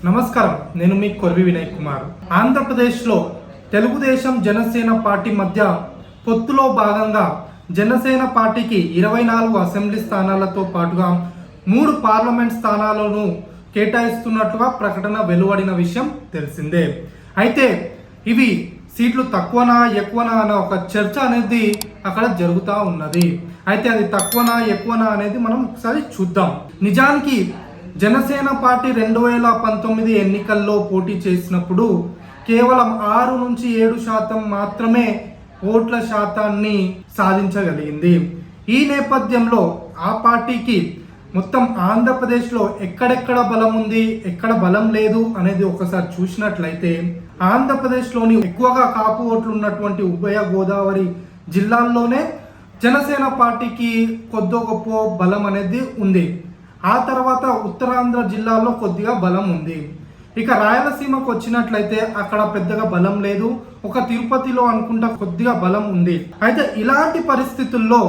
నమస్కారం, నేను మీ కొర్వి వినయ్ కుమార్. ఆంధ్రప్రదేశ్లో తెలుగుదేశం జనసేన పార్టీ మధ్య పొత్తులో భాగంగా జనసేన పార్టీకి 24 అసెంబ్లీ స్థానాలతో పాటుగా 3 పార్లమెంట్ స్థానాలను కేటాయిస్తున్నట్లుగా ప్రకటన వెలువడిన విషయం తెలిసిందే. అయితే ఇవి సీట్లు తక్కువనా ఎక్కువనా అనే ఒక చర్చ అనేది అక్కడ జరుగుతూ ఉన్నది. అయితే అది తక్కువనా ఎక్కువనా అనేది మనం ఒకసారి చూద్దాం. నిజానికి జనసేన పార్టీ 2019 ఎన్నికల్లో పోటీ చేసినప్పుడు కేవలం 6 నుంచి 7% మాత్రమే ఓట్ల శాతాన్ని సాధించగలిగింది. ఈ నేపథ్యంలో ఆ పార్టీకి మొత్తం ఆంధ్రప్రదేశ్లో ఎక్కడెక్కడ బలం ఉంది, ఎక్కడ బలం లేదు అనేది ఒకసారి చూసినట్లయితే ఆంధ్రప్రదేశ్లోని ఎక్కువగా కాపు ఓట్లు ఉన్నటువంటి ఉభయ గోదావరి జిల్లాల్లోనే జనసేన పార్టీకి కొద్ది గొప్ప బలం అనేది ఉంది. ఆ తర్వాత ఉత్తరాంధ్ర జిల్లాలో కొద్దిగా బలం ఉంది. ఇక రాయలసీమకు వచ్చినట్లయితే అక్కడ పెద్దగా బలం లేదు. ఒక తిరుపతిలో అనుకుంటా కొద్దిగా బలం ఉంది. అయితే ఇలాంటి పరిస్థితుల్లో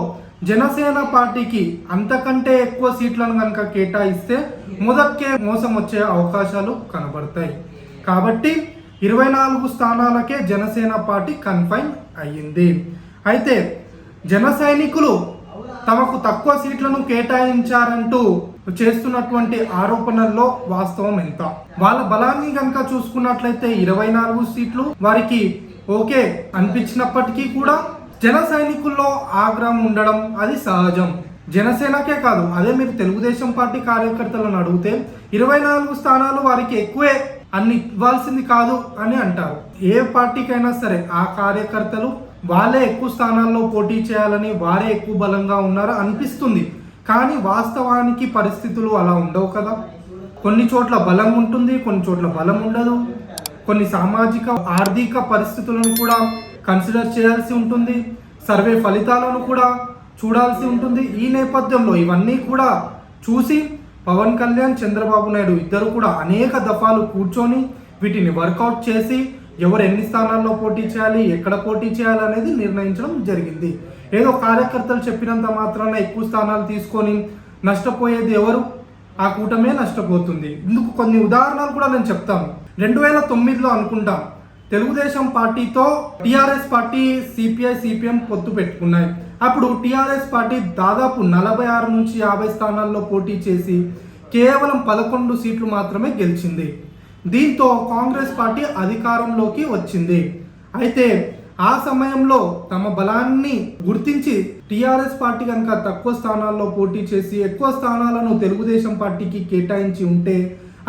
జనసేన పార్టీకి అంతకంటే ఎక్కువ సీట్లను కనుక కేటాయిస్తే మొదటికే మోసం వచ్చే అవకాశాలు కనబడతాయి. కాబట్టి 24 స్థానాలకే జనసేన పార్టీ కన్ఫైన్ అయ్యింది. అయితే జన సైనికులు తమకు తక్కువ సీట్లను కేటాయించారంటూ చేస్తున్నటువంటి ఆరోపణల్లో వాస్తవం ఎంత? వాళ్ళ బలాన్ని కనుక చూసుకున్నట్లయితే 24 సీట్లు వారికి ఓకే అనిపించినప్పటికీ కూడా జన సైనికుల్లో ఆగ్రహం ఉండడం అది సహజం. జనసేనకే కాదు, అదే మీరు తెలుగుదేశం పార్టీ కార్యకర్తలను అడిగితే 24 స్థానాలు వారికి ఎక్కువే, అన్ని ఇవ్వాల్సింది కాదు అని అంటారు. ఏ పార్టీకైనా సరే ఆ కార్యకర్తలు వాళ్ళే ఎక్కువ స్థానాల్లో పోటీ చేయాలని, వారే ఎక్కువ బలంగా ఉన్నారో అనిపిస్తుంది. కానీ వాస్తవానికి పరిస్థితులు అలా ఉండవు కదా. కొన్ని చోట్ల బలం ఉంటుంది, కొన్ని చోట్ల బలం ఉండదు. కొన్ని సామాజిక ఆర్థిక పరిస్థితులను కూడా కన్సిడర్ చేయాల్సి ఉంటుంది. సర్వే ఫలితాలను కూడా చూడాల్సి ఉంటుంది. ఈ నేపథ్యంలో ఇవన్నీ కూడా చూసి పవన్ కళ్యాణ్, చంద్రబాబు నాయుడు ఇద్దరు కూడా అనేక దఫాలు కూర్చొని వీటిని వర్కౌట్ చేసి ఎవరు ఎన్ని స్థానాల్లో పోటీ చేయాలి, ఎక్కడ పోటీ చేయాలి అనేది నిర్ణయించడం జరిగింది. ఏదో కార్యకర్తలు చెప్పినంత మాత్రాన ఎక్కువ స్థానాలు తీసుకొని నష్టపోయేది ఎవరు? ఆ కూటమే నష్టపోతుంది. ఇందుకు కొన్ని ఉదాహరణలు కూడా నేను చెప్తాను. 2009లో అనుకుంటాం తెలుగుదేశం పార్టీతో టీఆర్ఎస్ పార్టీ, సిపిఐ, సిపిఎం పొత్తు పెట్టుకున్నాయి. అప్పుడు టీఆర్ఎస్ పార్టీ దాదాపు 46 నుంచి 50 స్థానాల్లో పోటీ చేసి కేవలం 11 సీట్లు మాత్రమే గెలిచింది. దీంతో కాంగ్రెస్ పార్టీ అధికారంలోకి వచ్చింది. అయితే ఆ సమయంలో తమ బలాన్ని గుర్తించి టీఆర్ఎస్ పార్టీ కనుక తక్కువ స్థానాల్లో పోటీ చేసి ఎక్కువ స్థానాలను తెలుగుదేశం పార్టీకి కేటాయించి ఉంటే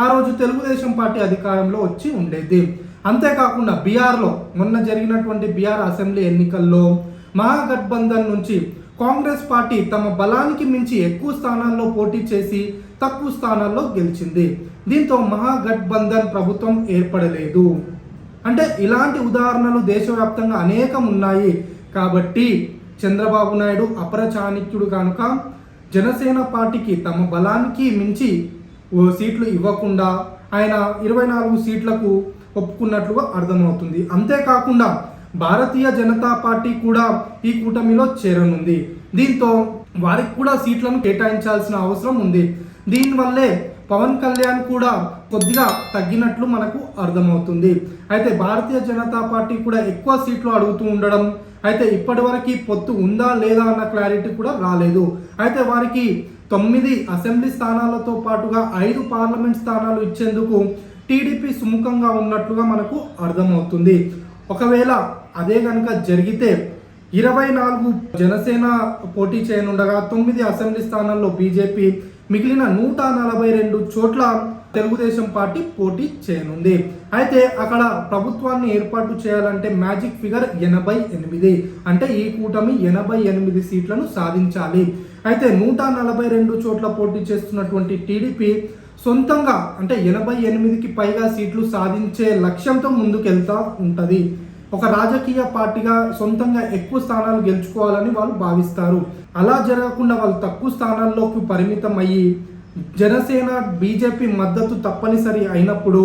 ఆ రోజు తెలుగుదేశం పార్టీ అధికారంలో వచ్చి ఉండేది. అంతేకాకుండా బీహార్లో మొన్న జరిగినటువంటి బీహార్ అసెంబ్లీ ఎన్నికల్లో మహాగఠబంధన్ నుంచి కాంగ్రెస్ పార్టీ తమ బలానికి మించి ఎక్కువ స్థానాల్లో పోటీ చేసి తక్కువ స్థానాల్లో గెలిచింది. దీంతో మహాగఠబంధన్ ప్రభుత్వం ఏర్పడలేదు. అంటే ఇలాంటి ఉదాహరణలు దేశవ్యాప్తంగా అనేకం ఉన్నాయి. కాబట్టి చంద్రబాబు నాయుడు అపరచాణిక్యుడు కనుక జనసేన పార్టీకి తమ బలానికి మించి సీట్లు ఇవ్వకుండా ఆయన 24 సీట్లకు ఒప్పుకున్నట్లుగా అర్థమవుతుంది. అంతేకాకుండా భారతీయ జనతా పార్టీ కూడా ఈ కూటమిలో చేరనుంది. దీంతో వారికి కూడా సీట్లను కేటాయించాల్సిన అవసరం ఉంది. దీనివల్లే పవన్ కళ్యాణ్ కూడా కొద్దిగా తగ్గినట్లు మనకు అర్థమవుతుంది. అయితే భారతీయ జనతా పార్టీ కూడా ఎక్కువ సీట్లు అడుగుతూ ఉండడం, అయితే ఇప్పటి వరకు పొత్తు ఉందా లేదా అన్న క్లారిటీ కూడా రాలేదు. అయితే వారికి 9 అసెంబ్లీ స్థానాలతో పాటుగా 5 పార్లమెంట్ స్థానాలు ఇచ్చేందుకు టీడీపీ సుముఖంగా ఉన్నట్లుగా మనకు అర్థమవుతుంది. ఒకవేళ అదే కనుక జరిగితే 24 జనసేన పోటీ చేయనుండగా 9 అసెంబ్లీ స్థానాల్లో బీజేపీ, మిగిలిన 142 చోట్ల తెలుగుదేశం పార్టీ పోటీ చేయనుంది. అయితే అక్కడ ప్రభుత్వాన్ని ఏర్పాటు చేయాలంటే మ్యాజిక్ ఫిగర్ 88. అంటే ఈ కూటమి 88 సీట్లను సాధించాలి. అయితే 142 చోట్ల పోటీ చేస్తున్నటువంటి టీడీపీ సొంతంగా అంటే 88కి పైగా సీట్లు సాధించే లక్ష్యంతో ముందుకెళ్తా ఉంటుంది. ఒక రాజకీయ పార్టీగా సొంతంగా ఎక్కువ స్థానాలు గెలుచుకోవాలని వాళ్ళు భావిస్తారు. అలా జరగకుండా వాళ్ళు తక్కువ స్థానాల్లోకి పరిమితం అయ్యి జనసేన, బీజేపీ మద్దతు తప్పనిసరి అయినప్పుడు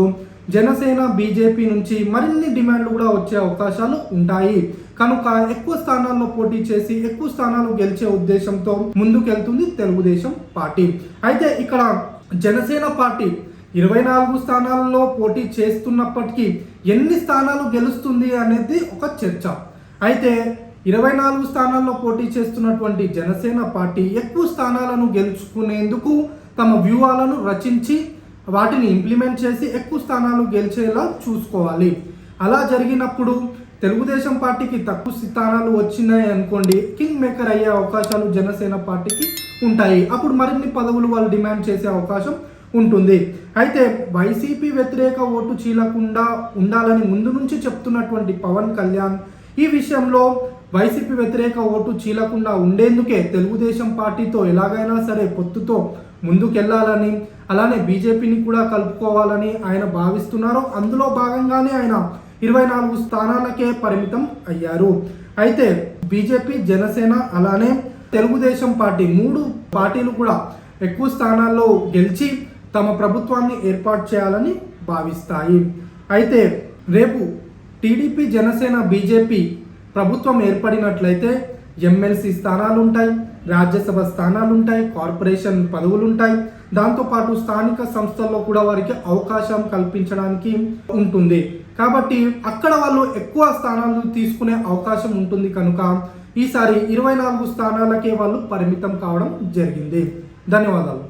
జనసేన, బీజేపీ నుంచి మరిన్ని డిమాండ్లు కూడా వచ్చే అవకాశాలు ఉంటాయి. కనుక ఎక్కువ స్థానాల్లో పోటీ చేసి ఎక్కువ స్థానాలు గెలిచే ఉద్దేశంతో ముందుకెళ్తుంది తెలుగుదేశం పార్టీ. అయితే ఇక్కడ జనసేన పార్టీ 24 స్థానాలలో పోటీ చేస్తున్నప్పటికీ ఎన్ని స్థానాలు గెలుస్తుంది అనేది ఒక చర్చ. అయితే 24 స్థానాల్లో పోటీ చేస్తున్నటువంటి జనసేన పార్టీ ఎక్కువ స్థానాలను గెలుచుకునేందుకు తమ వ్యూహాలను రచించి వాటిని ఇంప్లిమెంట్ చేసి ఎక్కువ స్థానాలు గెలిచేలా చూసుకోవాలి. అలా జరిగినప్పుడు తెలుగుదేశం పార్టీకి తక్కువ స్థానాలు వచ్చినాయి అనుకోండి, కింగ్ మేకర్ అయ్యే అవకాశాలు జనసేన పార్టీకి ఉంటాయి. అప్పుడు మరిన్ని పదవులు వాళ్ళు డిమాండ్ చేసే అవకాశం ఉంటుంది. అయితే వైసీపీ వ్యతిరేక ఓటు చీలకుండా ఉండాలని ముందు నుంచి చెప్తున్నటువంటి పవన్ కళ్యాణ్ ఈ విషయంలో వైసీపీ వ్యతిరేక ఓటు చీలకుండా ఉండేందుకే తెలుగుదేశం పార్టీతో ఎలాగైనా సరే పొత్తుతో ముందుకెళ్లాలని, అలానే బీజేపీని కూడా కలుపుకోవాలని ఆయన భావిస్తున్నారు. అందులో భాగంగానే ఆయన 24 స్థానాలకే పరిమితం అయ్యారు. అయితే బీజేపీ, జనసేన అలానే తెలుగుదేశం పార్టీ 3 పార్టీలు కూడా ఎక్కువ స్థానాల్లో గెలిచి తమ ప్రభుత్వాన్ని ఏర్పాటు చేయాలని భావిస్తాయి. అయితే రేపు టీడీపీ, జనసేన, బీజేపీ ప్రభుత్వం ఏర్పడినట్లయితే ఎమ్మెల్సీ స్థానాలు ఉంటాయి, రాజ్యసభ స్థానాలు ఉంటాయి, కార్పొరేషన్ పదవులు ఉంటాయి. దాంతోపాటు స్థానిక సంస్థల్లో కూడా వారికి అవకాశం కల్పించడానికి ఉంటుంది. కాబట్టి అక్కడ వాళ్ళు ఎక్కువ స్థానాలు తీసుకునే అవకాశం ఉంటుంది కనుక ఈసారి 24 స్థానాలకే వాళ్ళు పరిమితం కావడం జరిగింది. ధన్యవాదాలు.